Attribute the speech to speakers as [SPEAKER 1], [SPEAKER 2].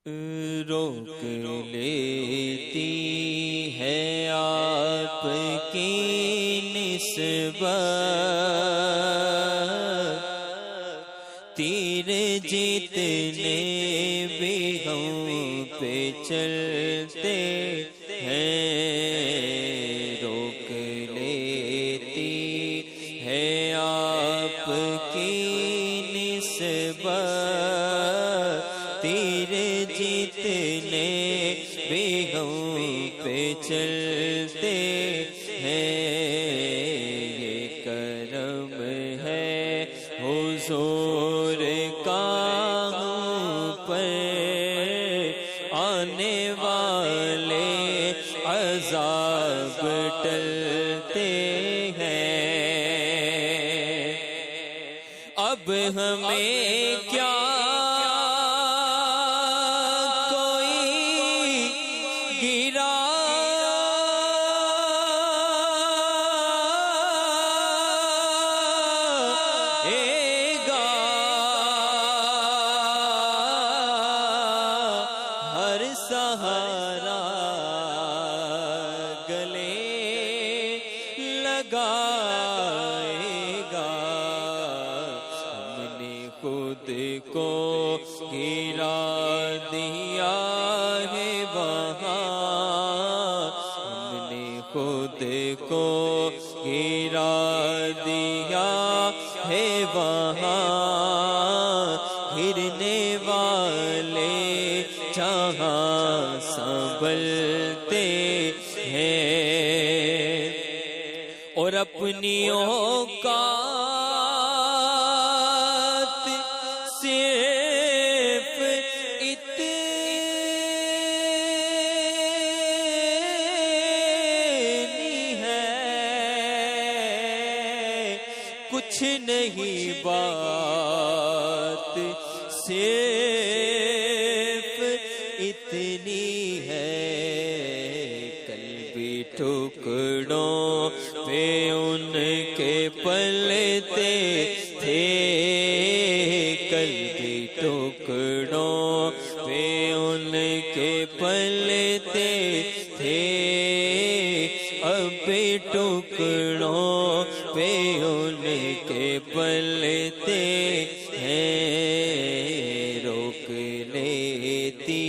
[SPEAKER 1] روک لیتی ہے آپ کی نسبت، تیر جتنے بھی ہم پہ چلتے ہیں، روک لیتی ہے آپ کی نسبت، تیر جتنے بھی ہم پہ چلتے ہیں، یہ کرم ہے حضور کا ہم پر، آنے والے عذاب ٹلتے ہیں۔ اب ہمیں کیا سہارا گلے لگائے گا، ہم نے خود کو گرا دیا ہے وہاں، ہم نے خود کو گرا دیا ہے وہاں، گرنے والے جہاں سنبھلتے ہیں، اور اپنی اوقات صرف اتنی ہے، کچھ نہیں بات صرف اتنی ہے، کل بھی ٹکڑوں پہ ان کے پلتے تھے، کل بھی ٹکڑوں پہ ان کے پلتے تھے، اب بھی ٹکڑوں پہ ان کے پلتے ہیں، روک لیتی